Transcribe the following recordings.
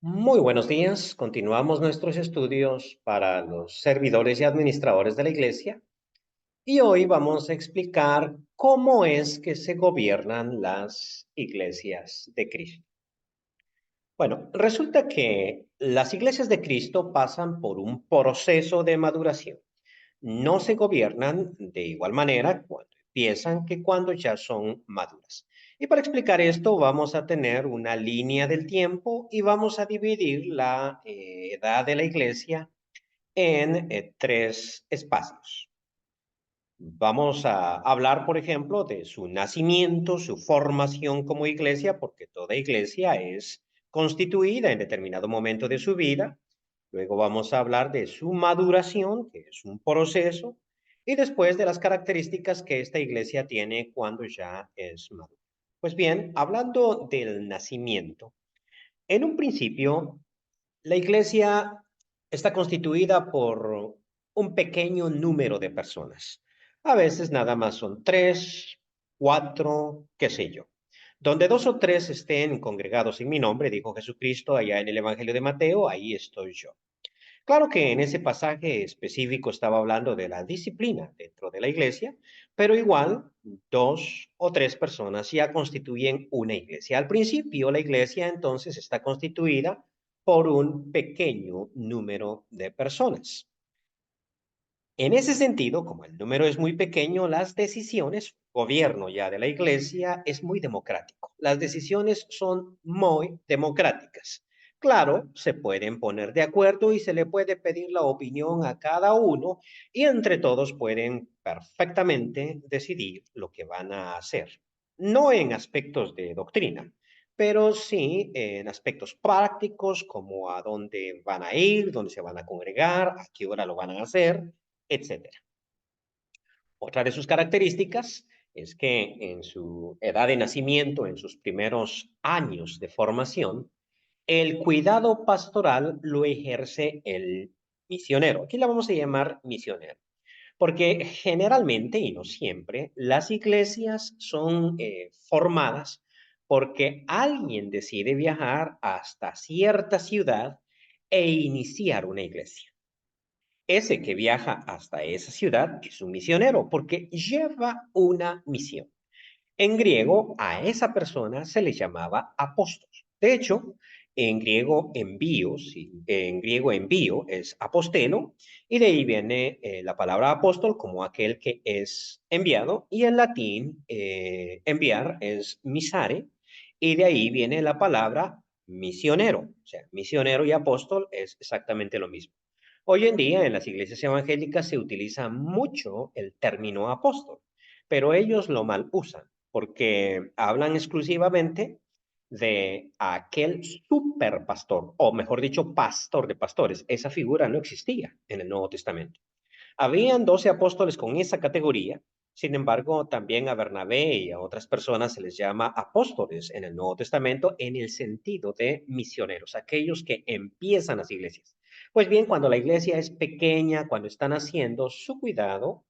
Muy buenos días. Continuamos nuestros estudios para los servidores y administradores de la iglesia y hoy vamos a explicar cómo es que se gobiernan las iglesias de Cristo. Bueno, resulta que las iglesias de Cristo pasan por un proceso de maduración. No se gobiernan de igual manera cuando empiezan que cuando ya son maduras. Y para explicar esto vamos a tener una línea del tiempo y vamos a dividir la edad de la iglesia en tres espacios. Vamos a hablar, por ejemplo, de su nacimiento, su formación como iglesia, porque toda iglesia es constituida en determinado momento de su vida. Luego vamos a hablar de su maduración, que es un proceso, y después de las características que esta iglesia tiene cuando ya es madura. Pues bien, hablando del nacimiento, en un principio, la iglesia está constituida por un pequeño número de personas. A veces nada más son tres, cuatro, qué sé yo. Donde dos o tres estén congregados en mi nombre, dijo Jesucristo allá en el Evangelio de Mateo, ahí estoy yo. Claro que en ese pasaje específico estaba hablando de la disciplina dentro de la iglesia, pero igual dos o tres personas ya constituyen una iglesia. Al principio la iglesia entonces está constituida por un pequeño número de personas. En ese sentido, como el número es muy pequeño, las decisiones, gobierno ya de la iglesia, es muy democrático. Las decisiones son muy democráticas. Claro, se pueden poner de acuerdo y se le puede pedir la opinión a cada uno y entre todos pueden perfectamente decidir lo que van a hacer. No en aspectos de doctrina, pero sí en aspectos prácticos como a dónde van a ir, dónde se van a congregar, a qué hora lo van a hacer, etcétera. Otra de sus características es que en su edad de nacimiento, en sus primeros años de formación, el cuidado pastoral lo ejerce el misionero. Aquí la vamos a llamar misionero, porque generalmente, y no siempre, las iglesias son formadas porque alguien decide viajar hasta cierta ciudad e iniciar una iglesia. Ese que viaja hasta esa ciudad es un misionero porque lleva una misión. En griego, a esa persona se le llamaba apóstol. De hecho, en griego envío, sí, en griego envío es apostelo, y de ahí viene la palabra apóstol como aquel que es enviado, y en latín enviar es misare, y de ahí viene la palabra misionero. O sea, misionero y apóstol es exactamente lo mismo. Hoy en día en las iglesias evangélicas se utiliza mucho el término apóstol, pero ellos lo mal usan porque hablan exclusivamente de aquel superpastor, o mejor dicho, pastor de pastores. Esa figura no existía en el Nuevo Testamento. Habían 12 apóstoles con esa categoría, sin embargo, también a Bernabé y a otras personas se les llama apóstoles en el Nuevo Testamento en el sentido de misioneros, aquellos que empiezan las iglesias. Pues bien, cuando la iglesia es pequeña, cuando están haciendo su cuidado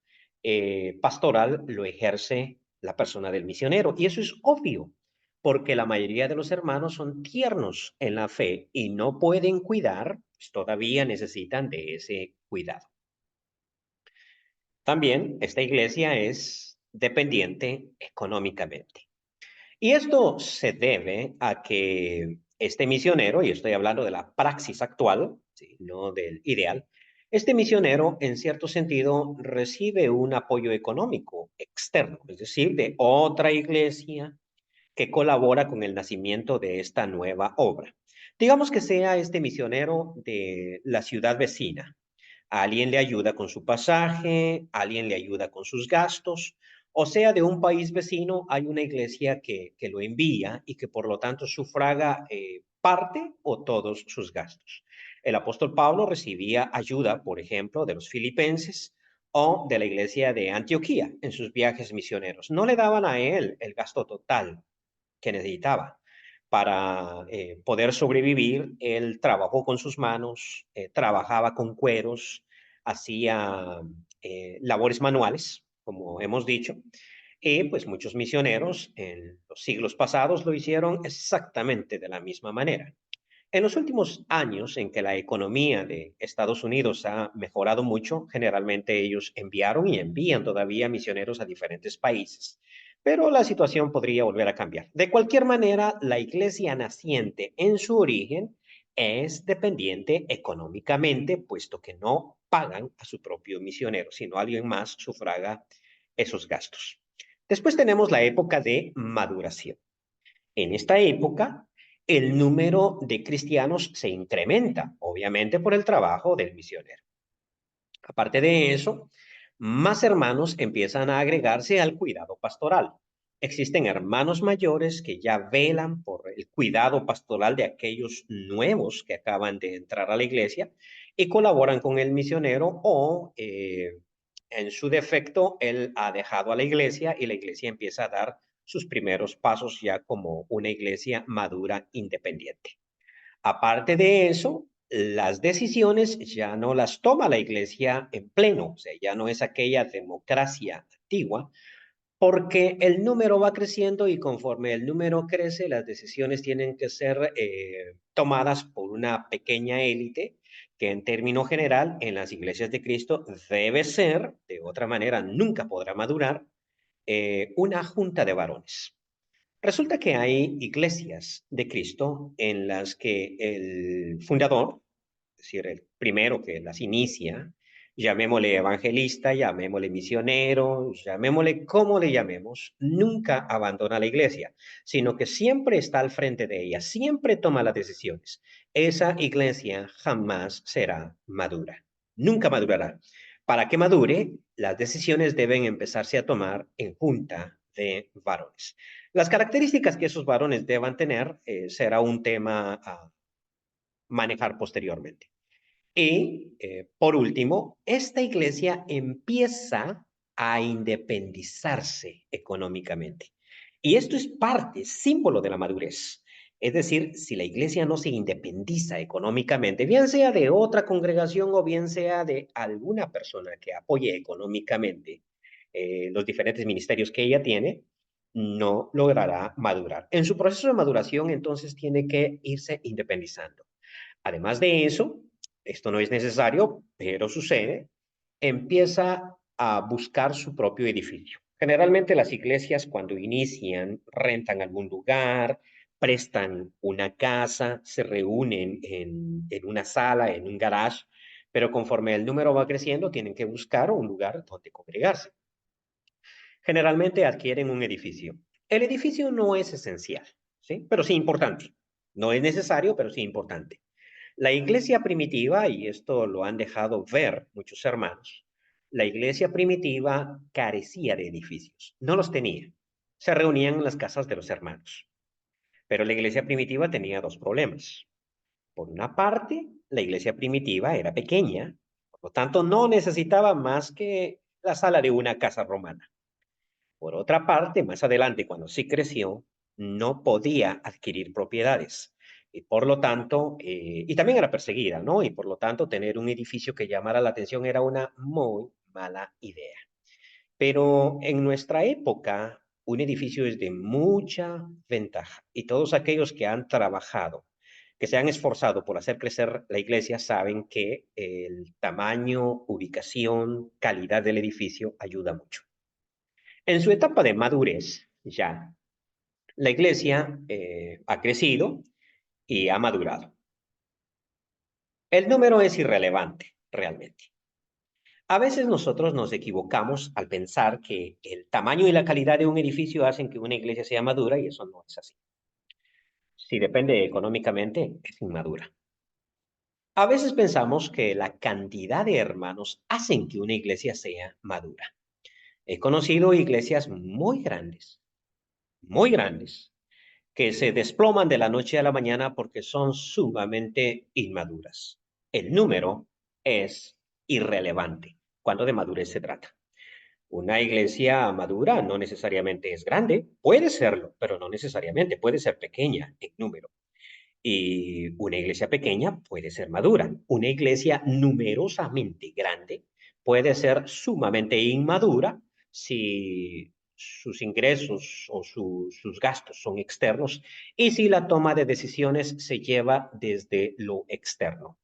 pastoral, lo ejerce la persona del misionero. Y eso es obvio, porque la mayoría de los hermanos son tiernos en la fe y no pueden cuidar, pues todavía necesitan de ese cuidado. También esta iglesia es dependiente económicamente. Y esto se debe a que este misionero, y estoy hablando de la praxis actual, ¿sí? No del ideal, este misionero en cierto sentido recibe un apoyo económico externo, es decir, de otra iglesia que colabora con el nacimiento de esta nueva obra. Digamos que sea este misionero de la ciudad vecina. Alguien le ayuda con su pasaje, alguien le ayuda con sus gastos, o sea, de un país vecino hay una iglesia que lo envía y que por lo tanto sufraga parte o todos sus gastos. El apóstol Pablo recibía ayuda, por ejemplo, de los filipenses o de la iglesia de Antioquía en sus viajes misioneros. No le daban a él el gasto total que necesitaba para poder sobrevivir. Él trabajó con sus manos, trabajaba con cueros, hacía labores manuales, como hemos dicho, y pues muchos misioneros en los siglos pasados lo hicieron exactamente de la misma manera. En los últimos años en que la economía de Estados Unidos ha mejorado mucho, generalmente ellos enviaron y envían todavía misioneros a diferentes países, pero la situación podría volver a cambiar. De cualquier manera, la iglesia naciente en su origen es dependiente económicamente, puesto que no pagan a su propio misionero, sino alguien más sufraga esos gastos. Después tenemos la época de maduración. En esta época, el número de cristianos se incrementa, obviamente por el trabajo del misionero. Aparte de eso, más hermanos empiezan a agregarse al cuidado pastoral. Existen hermanos mayores que ya velan por el cuidado pastoral de aquellos nuevos que acaban de entrar a la iglesia y colaboran con el misionero o, en su defecto, él ha dejado a la iglesia y la iglesia empieza a dar sus primeros pasos ya como una iglesia madura independiente. Aparte de eso, las decisiones ya no las toma la iglesia en pleno, o sea, ya no es aquella democracia antigua, porque el número va creciendo y conforme el número crece, las decisiones tienen que ser tomadas por una pequeña élite que en término general en las iglesias de Cristo debe ser, de otra manera nunca podrá madurar, una junta de varones. Resulta que hay iglesias de Cristo en las que el fundador, es decir, el primero que las inicia, llamémosle evangelista, llamémosle misionero, llamémosle como le llamemos, nunca abandona la iglesia, sino que siempre está al frente de ella, siempre toma las decisiones. Esa iglesia jamás será madura, nunca madurará. Para que madure, las decisiones deben empezarse a tomar en junta de varones. Las características que esos varones deban tener será un tema a manejar posteriormente. Y por último, esta iglesia empieza a independizarse económicamente. Y esto es parte, símbolo de la madurez. Es decir, si la iglesia no se independiza económicamente, bien sea de otra congregación o bien sea de alguna persona que apoye económicamente los diferentes ministerios que ella tiene, no logrará madurar. En su proceso de maduración, entonces, tiene que irse independizando. Además de eso, esto no es necesario, pero sucede, empieza a buscar su propio edificio. Generalmente las iglesias cuando inician rentan algún lugar, prestan una casa, se reúnen en una sala, en un garage, pero conforme el número va creciendo tienen que buscar un lugar donde congregarse. Generalmente adquieren un edificio. El edificio no es esencial, ¿sí? Pero sí importante. No es necesario, pero sí importante. La iglesia primitiva, y esto lo han dejado ver muchos hermanos, la iglesia primitiva carecía de edificios, no los tenía. Se reunían en las casas de los hermanos. Pero la iglesia primitiva tenía dos problemas. Por una parte, la iglesia primitiva era pequeña, por lo tanto no necesitaba más que la sala de una casa romana. Por otra parte, más adelante, cuando sí creció, no podía adquirir propiedades. Y por lo tanto, y también era perseguida, ¿no? Y por lo tanto, tener un edificio que llamara la atención era una muy mala idea. Pero en nuestra época, un edificio es de mucha ventaja. Y todos aquellos que han trabajado, que se han esforzado por hacer crecer la iglesia, saben que el tamaño, ubicación, calidad del edificio ayuda mucho. En su etapa de madurez, ya, la iglesia ha crecido y ha madurado. El número es irrelevante, realmente. A veces nosotros nos equivocamos al pensar que el tamaño y la calidad de un edificio hacen que una iglesia sea madura y eso no es así. Si depende económicamente, es inmadura. A veces pensamos que la cantidad de hermanos hacen que una iglesia sea madura. He conocido iglesias muy grandes, que se desploman de la noche a la mañana porque son sumamente inmaduras. El número es irrelevante cuando de madurez se trata. Una iglesia madura no necesariamente es grande, puede serlo, pero no necesariamente, puede ser pequeña en número. Y una iglesia pequeña puede ser madura. Una iglesia numerosamente grande puede ser sumamente inmadura si sus ingresos o sus gastos son externos y si la toma de decisiones se lleva desde lo externo.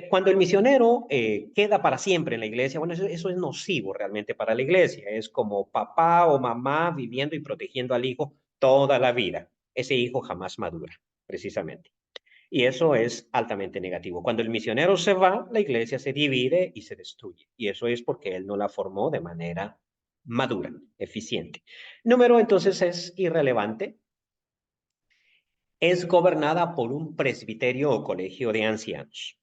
Cuando el misionero queda para siempre en la iglesia, bueno, eso es nocivo realmente para la iglesia. Es como papá o mamá viviendo y protegiendo al hijo toda la vida. Ese hijo jamás madura, precisamente. Y eso es altamente negativo. Cuando el misionero se va, la iglesia se divide y se destruye. Y eso es porque él no la formó de manera madura, eficiente. Número entonces es irrelevante. Es gobernada por un presbiterio o colegio de ancianos.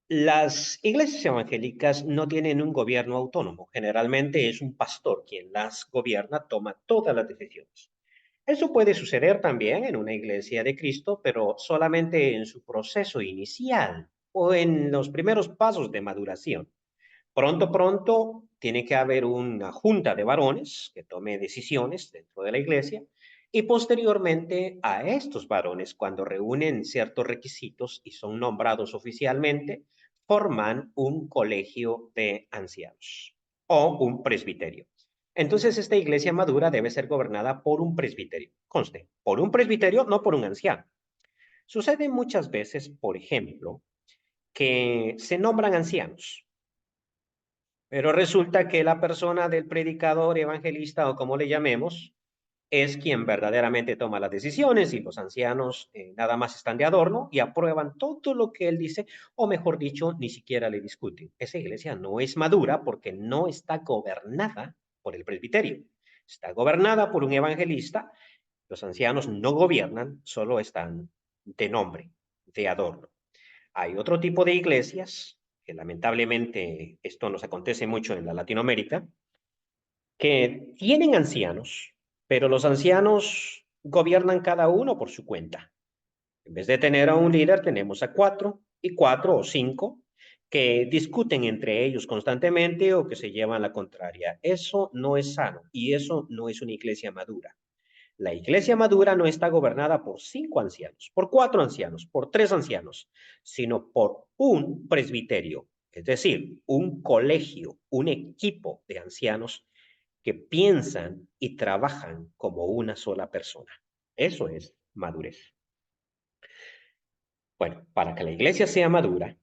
Las iglesias evangélicas no tienen un gobierno autónomo. Generalmente es un pastor quien las gobierna, toma todas las decisiones. Eso puede suceder también en una iglesia de Cristo, pero solamente en su proceso inicial o en los primeros pasos de maduración. Pronto tiene que haber una junta de varones que tome decisiones dentro de la iglesia y posteriormente a estos varones, cuando reúnen ciertos requisitos y son nombrados oficialmente, forman un colegio de ancianos o un presbiterio. Entonces, esta iglesia madura debe ser gobernada por un presbiterio. Conste, por un presbiterio, no por un anciano. Sucede muchas veces, por ejemplo, que se nombran ancianos, pero resulta que la persona del predicador, evangelista o como le llamemos, es quien verdaderamente toma las decisiones y los ancianos nada más están de adorno y aprueban todo lo que él dice, o mejor dicho, ni siquiera le discuten. Esa iglesia no es madura porque no está gobernada por el presbiterio. Está gobernada por un evangelista. Los ancianos no gobiernan, solo están de nombre, de adorno. Hay otro tipo de iglesias, que lamentablemente esto nos acontece mucho en la Latinoamérica, que tienen ancianos, pero los ancianos gobiernan cada uno por su cuenta. En vez de tener a un líder, tenemos a cuatro y cuatro o cinco que discuten entre ellos constantemente o que se llevan la contraria. Eso no es sano y eso no es una iglesia madura. La iglesia madura no está gobernada por 5 ancianos, por 4 ancianos, por 3 ancianos, sino por un presbiterio, es decir, un colegio, un equipo de ancianos que piensan y trabajan como una sola persona. Eso es madurez. Bueno, para que la iglesia sea madura,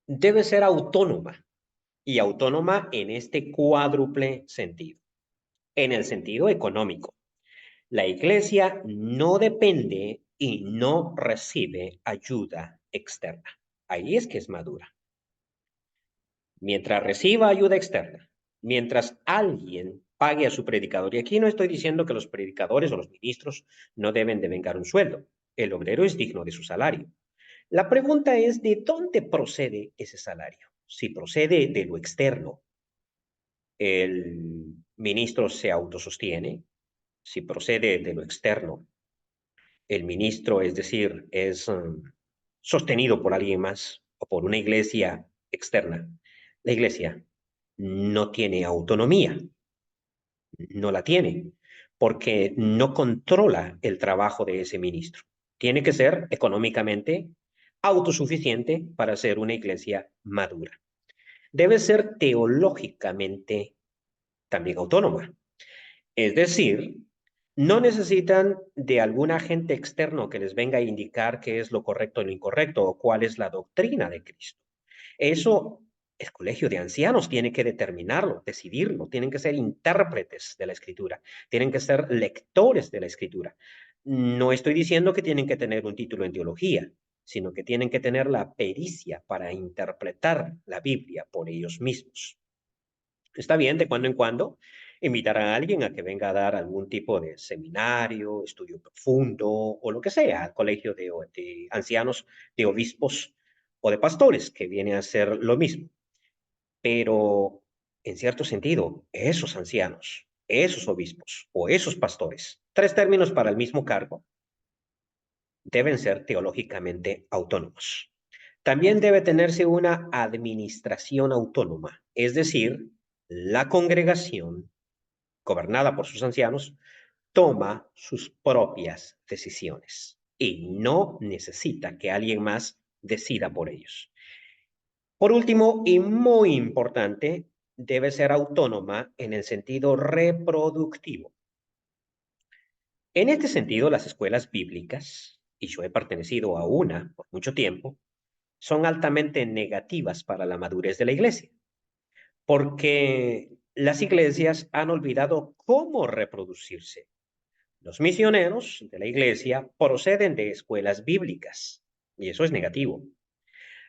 debe ser autónoma y autónoma en este cuádruple sentido. En el sentido económico, la iglesia no depende y no recibe ayuda externa. Ahí es que es madura. Mientras reciba ayuda externa, mientras alguien pague a su predicador, y aquí no estoy diciendo que los predicadores o los ministros no deben de vengar un sueldo. El obrero es digno de su salario. La pregunta es, ¿de dónde procede ese salario? Si procede de lo externo, el ministro se autosostiene. Si procede de lo externo, el ministro, es decir, es sostenido por alguien más o por una iglesia externa. La iglesia no tiene autonomía, no la tiene, porque no controla el trabajo de ese ministro. Tiene que ser económicamente autosuficiente para ser una iglesia madura. Debe ser teológicamente también autónoma. Es decir, no necesitan de algún agente externo que les venga a indicar qué es lo correcto y lo incorrecto o cuál es la doctrina de Cristo. Eso el colegio de ancianos tiene que determinarlo, decidirlo, tienen que ser intérpretes de la escritura, tienen que ser lectores de la escritura. No estoy diciendo que tienen que tener un título en teología, sino que tienen que tener la pericia para interpretar la Biblia por ellos mismos. Está bien de cuando en cuando invitar a alguien a que venga a dar algún tipo de seminario, estudio profundo o lo que sea, al colegio de ancianos, de obispos o de pastores, que viene a ser lo mismo. Pero, en cierto sentido, esos ancianos, esos obispos o esos pastores, tres términos para el mismo cargo, deben ser teológicamente autónomos. También debe tenerse una administración autónoma, es decir, la congregación, gobernada por sus ancianos, toma sus propias decisiones y no necesita que alguien más decida por ellos. Por último, y muy importante, debe ser autónoma en el sentido reproductivo. En este sentido, las escuelas bíblicas, y yo he pertenecido a una por mucho tiempo, son altamente negativas para la madurez de la iglesia, porque las iglesias han olvidado cómo reproducirse. Los misioneros de la iglesia proceden de escuelas bíblicas, y eso es negativo.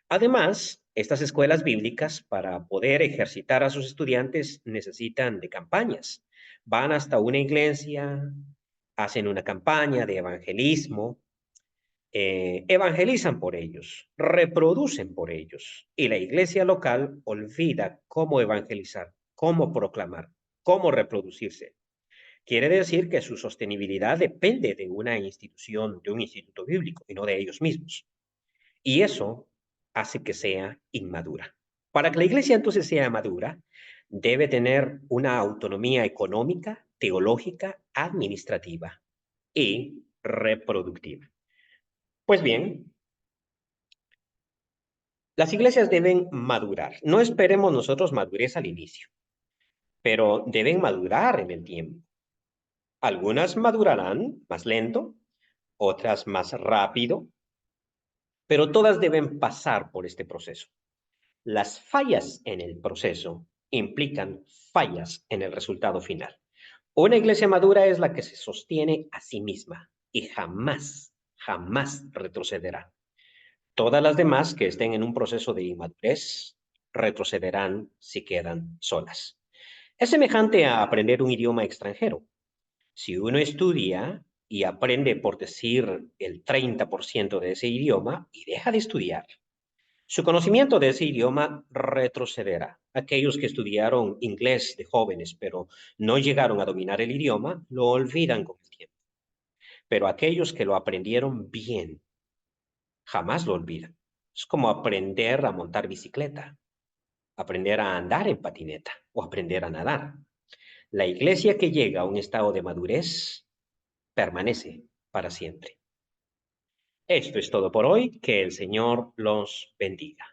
Además, estas escuelas bíblicas, para poder ejercitar a sus estudiantes, necesitan de campañas. Van hasta una iglesia, hacen una campaña de evangelismo, evangelizan por ellos, reproducen por ellos, y la iglesia local olvida cómo evangelizar, cómo proclamar, cómo reproducirse. Quiere decir que su sostenibilidad depende de una institución, de un instituto bíblico, y no de ellos mismos. Y eso hace que sea inmadura. Para que la iglesia entonces sea madura, debe tener una autonomía económica, teológica, administrativa y reproductiva. Pues bien, las iglesias deben madurar. No esperemos nosotros madurez al inicio, pero deben madurar en el tiempo. Algunas madurarán más lento, otras más rápido, pero todas deben pasar por este proceso. Las fallas en el proceso implican fallas en el resultado final. Una iglesia madura es la que se sostiene a sí misma y jamás retrocederá. Todas las demás que estén en un proceso de inmadurez retrocederán si quedan solas. Es semejante a aprender un idioma extranjero. Si uno estudia y aprende, por decir, el 30% de ese idioma y deja de estudiar, su conocimiento de ese idioma retrocederá. Aquellos que estudiaron inglés de jóvenes, pero no llegaron a dominar el idioma, lo olvidan con el tiempo. Pero aquellos que lo aprendieron bien, jamás lo olvidan. Es como aprender a montar bicicleta, aprender a andar en patineta o aprender a nadar. La iglesia que llega a un estado de madurez permanece para siempre. Esto es todo por hoy. Que el Señor los bendiga.